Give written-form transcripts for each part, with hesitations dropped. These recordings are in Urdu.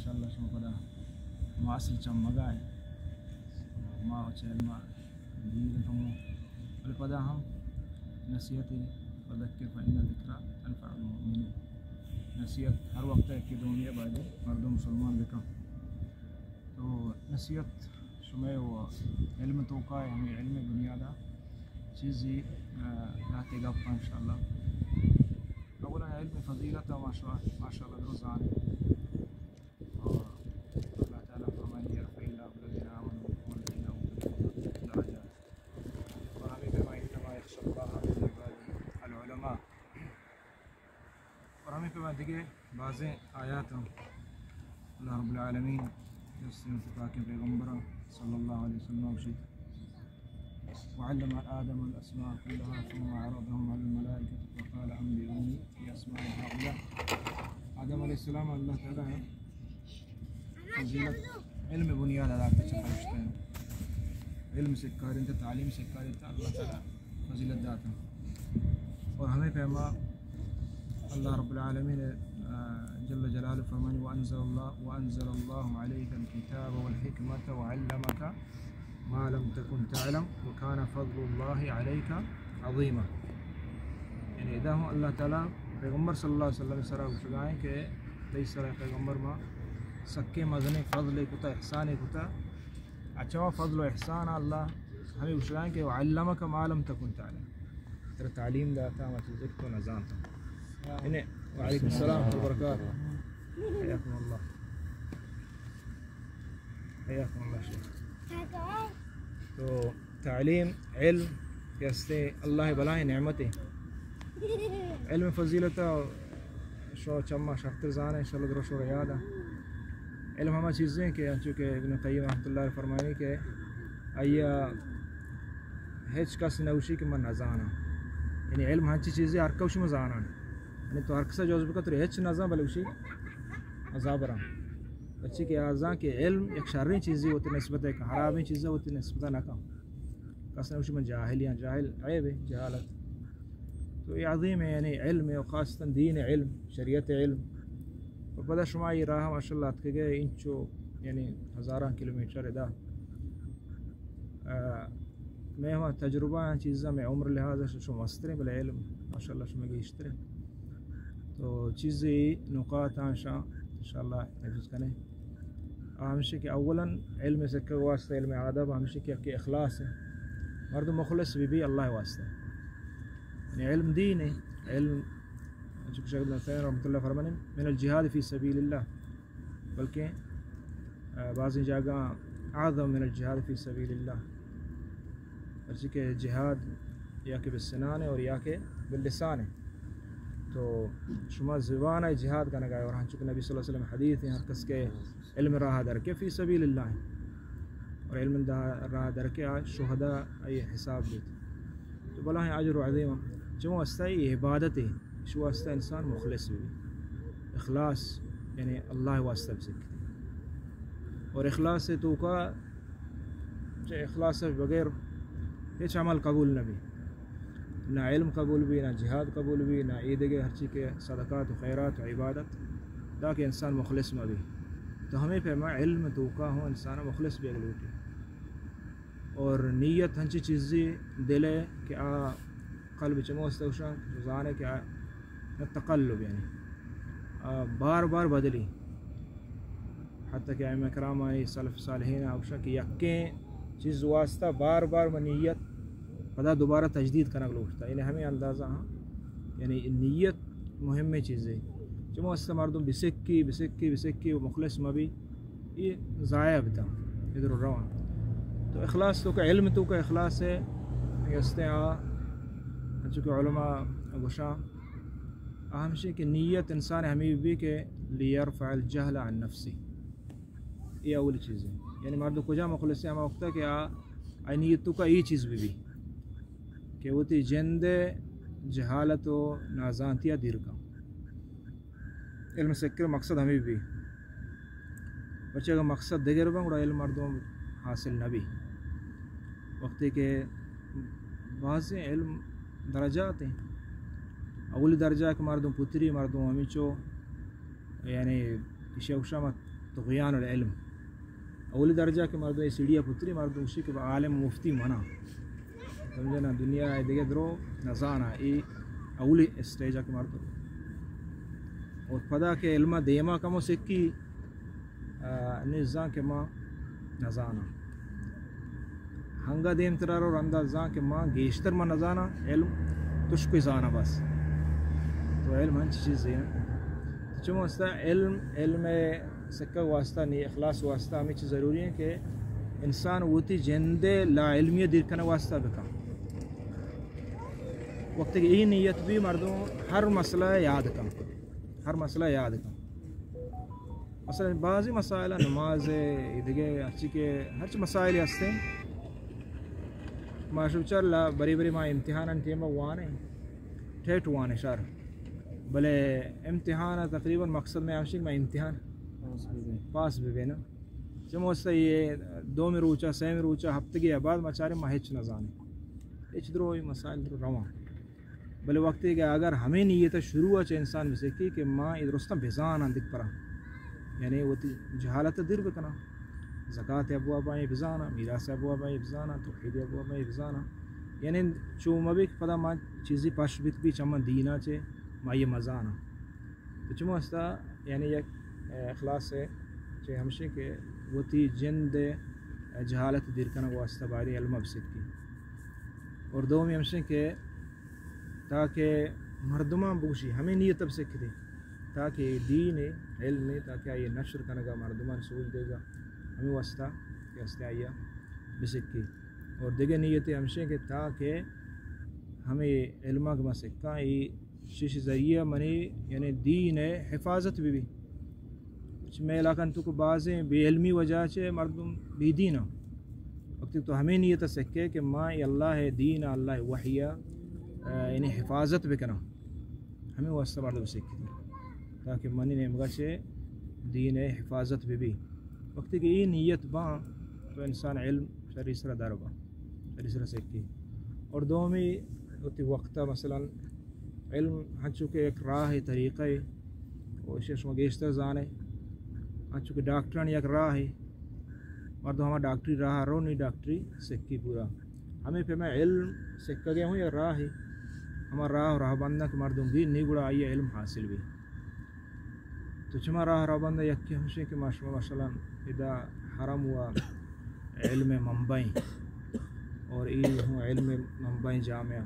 انشاءاللہ شما پدا ما اصل چم مگائے ما چیل ما دیر تمو ولی پدا ہم نصیحتی فذکر فإن الذکرى تنفع المؤمنین نصیحت ہر وقت ہے کہ دنیا بعد مردم مسلمان بکم تو نصیحت شما و علم توقع ہمیں علم دنیا دا چیزی رہتے گا انشاءاللہ اولا علم فضیلت ما شاء اللہ درست آنے اور اللہ تعالیٰ فرمائے یرفع اللہ الذین آمنوا والذین اوتوا العلم درجات اور ہمیں فرمائے انما یخشى اللہ من عباده العلماء اور ہمیں فرمائے دیگے بعضیں آیات اللہ رب العالمین جس سے انتقا کے پیغمبر صلی اللہ علیہ وسلم وشید وعلم آدم الأسماء كلها ثم عرضهم على الملائكة فقال أنبئوني بأسماء هؤلاء آدم علیہ السلام اللہ تعالیٰ ہے فضیلت علم بنیاد ادا کرتے ہیں علم سے کاری تھا تعلیم سے کاری تھا اللہ تعالیٰ فضیلت داتا اور ہمیں پیما اللہ رب العالمین جل جلالہ فرمانی وأنزل الله عليك الكتاب والحكمة وعلمك ما لم تكن تعلم وكان فضل الله عليك عظيما یعنی ادا ہوں اللہ تعالیٰ پیغمبر صلی اللہ علیہ وسلم سرا شگائیں کہ تیس سرا پیغمبر ما سکے مزنے فضل کتا احسان کتا اچھا فضل و احسان اللہ ہمیں شگائیں کہ وعلمك ما لم تكن تعلم ترى تعلیم داتا ما چیزیں تو نظام تھا وعلیکم السلام ورحمۃ اللہ وبرکاتہ حیاکم اللہ حیاکم اللہ شیخ تو تعلیم علم کہتے اللہ بلائیں نعمتیں علم فضیلتا شو چما شخص زان ہے انشاءاللہ درست و یاد ہے علم ہمہ چیزیں کہ چونکہ ابن قیم رحمۃ اللہ فرمائے کہ ایا ہچ کس نوشی کہ من نزانا یعنی علم ہنچی چیزیں ہر کوش میں زانا یعنی تو ہر کسا جوز بکا تو ہچ نزا بلوشی عذاب رہا بچے کے اعضاء کے علم ایک شرعی چیزیں ہوتی نسبت ہے کہ حرامی چیزیں ہوتی نسبت نہ کم کس نوشی میں جاہلیاں جاہل عیب ہے جہالت تو یہ عظیم ہے یعنی علم ہے خاصتاً دین علم شریعت علم اور پتہ شما یہ راہ ماشاء اللہ کہ گئے انچو یعنی ہزاراں کلومیٹر ادا میں ہوا تجربہ چیزاں میں عمر لحاظ شما مستریں بلا علم ماشاء اللہ شما گیشتریں تو چیزیں نقاط شاہ انشاءاللہ حفظ کریں ہمیشہ کہ اولاً علم سے کہ واسطہ علم آداب ہمیشہ کہ اخلاص ہے مرد مخلص بھی اللہ واسطہ یعنی علم دین ہے علم شیخ ابن عثیمین رحمۃ اللہ فرمانے من الجہاد فی سبیل اللہ بلکہ بعض جگہ اعظم من الجہاد فی سبیل اللہ جیسے کہ جہاد یا کہ بالسنان ہے اور یا کہ باللسان ہے تو شما زبان ہے جہاد کا نگاہ اور ہم چکہ نبی صلی اللہ علیہ وسلم حدیث ہیں ہر کس کے علم راہ در کے فی سبیل اللہ ہے اور علم راہ در کے شہداء ای حساب دیتے تو بلا ہے اجر عظیم جو واسطہ یہ عبادت ہے شو واسطہ انسان مخلص ہوئی اخلاص یعنی اللہ واسطہ بسکتے اور اخلاص سے تو کا اخلاص سے بغیر ہیچ عمل قبول نہ بھی نہ علم قبول بھی نہ جہاد قبول بھی نہ عیدگاہ ہر چیز کے صدقات و خیرات و عبادت تاکہ انسان مخلص میں بھی تو ہمیں پیما علم توقع ہوں انسان مخلص بھی اگلوٹی اور نیت ہنچی چیزیں دل ہے کہ قلب چموستوشا جزانے کہ تقلب یعنی بار بار بدلی حتیٰ کہ ائمہ کرام آئی سلف صالحین اوشا کہ یکیں چیز واسطہ بار بار نیت پدا دوبارہ تجدید کرنا لوٹتا یعنی ہمیں اندازہ ہاں یعنی نیت مہم چیز ہے جو واسطہ مردم بسکی بسکی بسکی و مخلص مبی یہ ضائع بتا ادھر الروان تو اخلاص تو کا علم تو کا اخلاص ہے چونکہ علماء گشا اہم شی کہ نیت انسان ہمیں بھی کہ لیرفع الجہل عن نفسی یہ اول چیز ہے یعنی مرد کجا مخلص ہے ہمیں وقت ہے کہ نیت تو کا یہ چیز بھی کہ وہ تی جند جہالت و نازانتیہ دیر کا علم سکر مقصد ہمیں بھی بچے اگر مقصد دیگر بنگڑا علم مردوں حاصل نہ بھی وقتی کہ بعض علم درجات ہیں اولی درجہ کہ مردوں پتری مردوں ہمیچو یعنی کسی اوشا طغیان العلم. اولی درجہ کے مردم سیڑھیا پتری مردم اسی کے عالم مفتی منا سمجھنا دنیا دیگه درو نزانا ای اولی اسٹیجہ کے مردم اور پدا کے علم دیما کمو سکی نزان کے ما نزانا ہنگا دیم ترارو رندہ زان کے ما گیشتر ما نزانا علم تشکوی زانا بس. تو علم ہنچی چیز ہے چمو استا علم سکہ واسطہ نہیں اخلاص واسطہ ہمیں چیز ضروری ہے کہ انسان ووتی جندے لا علمیہ دیر کنا واسطہ بکا وقت کہ یہ نیت بھی مردوں ہر مسئلہ یاد کم مثلا بعضی مسائل نماز دیگه اچھی کے ہر مسائل ہستے ماشو چر لا بری ما امتحان ٹیم وانے ٹھیٹ وانے شار بلے امتحان تقریباً مقصد میں آمشک میں امتحان پاس بھی نا چموستا یہ 2 میں روچا 3 میں روچا ہفتے کے بعد مچارے ما ہچ نہ جانے ہچ درو مسائل درو رواں بلے وقت کہ اگر ہمیں نیت شروع اچھے انسان میں سے کہ ماں ادرستہ بزان اندک پرا یعنی وہ جہالت دیر بکنا زکاة ابواب آئیں بزانا میراث ابواب آئیں بزانا توحید ابواب آئیں بزانا یعنی چو مبک پدا ماں چیزی پاش بیت بھی چمن دینا چھے ماں یہ مزانا تو چمو استا یعنی یک اخلاص ہے چھے ہمشے کہ وہ تی جند جہالت دیر کنا واسطہ باری علم بسید کی اور دومی ہمشے کہ تاکہ مردمان بوشی ہمیں نیت اب سکھ دے تاکہ دین علم تاکہ یہ نشر کرنے مردمان سوچ دے گا ہمیں واسطہ کہ استعایا بسکی اور دیگر نیت ہمشے کہ تاکہ ہمیں علمہ کا مسکہ یہ شیش ذریعہ منی یعنی دین حفاظت بھی میں علاقہ تو کو بعضیں بے علمی وجہ سے مردم بے دینہ وقت تو ہمیں نیت سکے کہ ماں اللہ دین اللہ وحیہ یعنی حفاظت بکنا ہمیں واسطہ مردم سکھ دی تاکہ منی نمگا سے دین حفاظت بھی وقت کہ یہ نیت باں تو انسان علم شریسرہ دربا شریسرہ سکھی اور دومی وقتہ مثلا علم ہن چکے ایک راہ طریقہ ہے اور شیش مگیشتر زانے ہن چکے ڈاکٹران یک راہ ہے مردم ہمیں ڈاکٹری راہ رو نہیں ڈاکٹری سکھی پورا ہمیں پہ میں علم سکھا گیا ہوں یا راہ ہے ہمارا راہ بندہ کہ مردم بھی نہیں گڑا آئیے علم حاصل بھی تو چما راہ بندہ یکی ہمشے کہ مثلا ادا حرم ہوا علم منبعیں اور یہ ہوں علم منبعیں جامعہ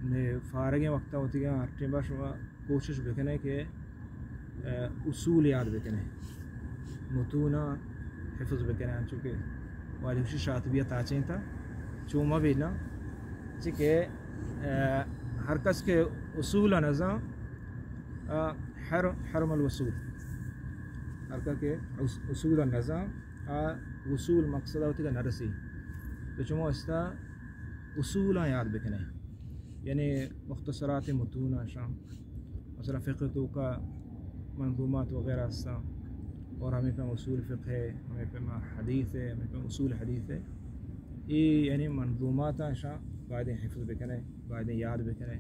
نے فارغ وقتہ ہوتی گیا ہر ٹیم شما کوشش بکنے کہ اصول یاد بکنے متونہ حفظ بکنے چونکہ واجب شاطبیہ تاچیں تھا چوما بھی نا کہ ہر کس کے اصول نظام حرم الوصول ہر کا کے اصول نظام وصول مقصد ہوتی کا نرسی تو چمو استا اصولا یاد بکنے یعنی مختصرات متونہ شام مثلا فقہ تو کا منظومات وغیرہ استا اور ہمیں پہ اصول فقہ ہے ہمیں پہ حدیث ہے ہمیں پہ اصول حدیث ہے یہ یعنی منظومات شام بعدیں حفظ بکنے بعدیں یاد بکنے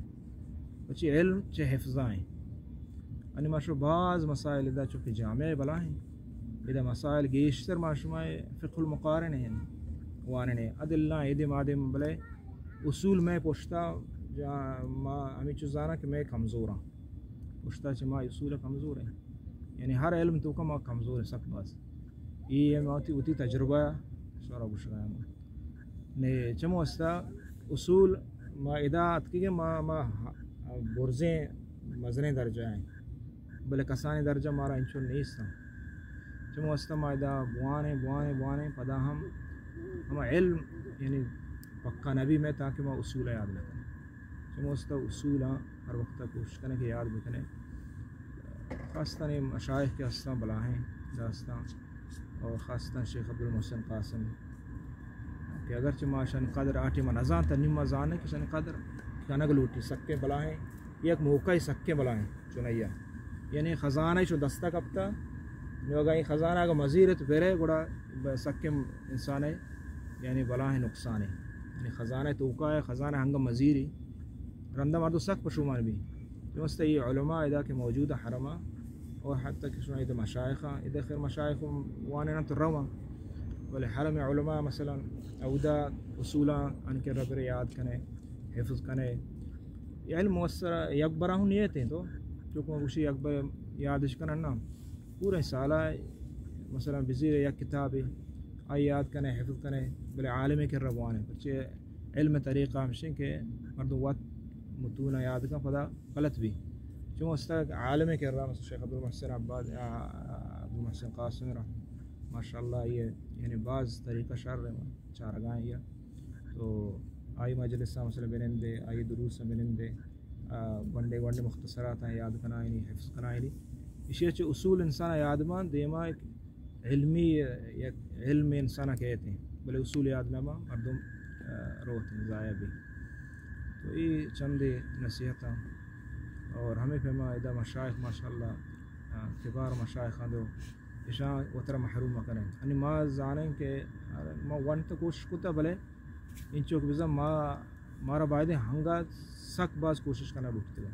بچی علم چے حفظائیں یعنی ماشو بعض مسائل ادا چونکہ جامع بلائیں ادا مسائل گیشتر ماشمائے فقہ المقارن ہیں واننے عدلہ ادم آدم بلے اصول میں پوچھتا ہمیں چیزانا کہ میں کمزور ہوں پوچھتا چھ ماں اصول کمزور ہیں یعنی ہر علم تو کا ماں کمزور ہے سخت باز یہ ہوتی تجربہ شورا بشرا نے چمو استا اصول ما ادا اتکی ما برزیں مزنے درجہ ہیں بلے کسانی درجہ مارا انچو نہیں سا چمو استا ما ادا بوانے پدا ہم علم یعنی پکا نبی میں تاکہ ما اصول یاد لکھیں چمو استا اصول ہر وقت کوشش کرنے کے یاد بکنے خاصتاً مشایخ کے استا بلاہیں داستان اور خاصتاً شیخ عبدالمحسن قاسم کہ اگرچہ ما شان قدر آٹی ما نزان تا نیم مزانے کہ شان قدر کنگ لوٹی سکے بلاہیں یک موقع سکے بلاہیں چنیا یعنی خزانہ شو دستہ کپتا نوگا یہ خزانہ اگر مزیرت پھرے گوڑا سکے انسان یعنی بلاہیں نقصان ہے یعنی خزانہ توقع ہے خزانہ ہنگا مزیری رندہ مردو سک پشومان بھی جو یہ علماء ادا کے موجودہ حرمہ اور حتى کہ شنو إذا مشايخ إذا خير مشايخ وانا نتروما ولا حرم علماء مثلا أو دا أصولا عن كرب رياض كنه حفظ كنه علم موسر يكبره نيته تو چونکہ وشی اکبر یادش کنن نا پورے سالہ مثلا بزیر یک کتابی آئی یاد کنے حفظ کنے بلے عالم کے ربوانے پرچے علم طریقہ ہمشن کہ مردم وقت متونہ یاد کن پدا غلط بھی چون اس تک عالم کے رب مثلا شیخ عبد المحسن عباد عبد المحسن قاسم ماشاء اللہ یہ یعنی بعض طریقہ شر چارگاہیں یہ تو آئی مجلسہ مثلا بنندے آئی دروس بنندے ونڈے مختصرات ہیں یاد کنائنی حفظ کنائنی اسی چ اصول انسان یاد مان دیما ایک علمی علم انسان کہتے ہیں بلے اصول یاد نما مردم روت ضائع بھی تو یہ چند نصیحتاں اور ہمیں فہما ادا مشائخ ماشاء اللہ کبار مشائخ دو اشاں وتر محروم کریں یعنی ما زانیں کہ ما ون تو کوشش کتا بلے ان چوک بزا مارا باید ہنگا سخت باز کوشش کرنا بٹتے گا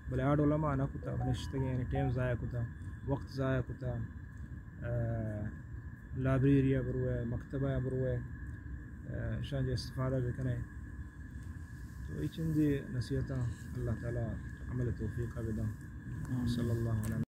بلے آڈ علماء نہ کتا نشتگی یعنی ٹائم ضائع کتا وقت ضائع کتا لائبریری بروے مکتبہ بروے شان جو استفادہ بکنے تو یہ چندی نصیحتاں اللہ تعالیٰ عمل توفیق بدا صلی اللہ علیہ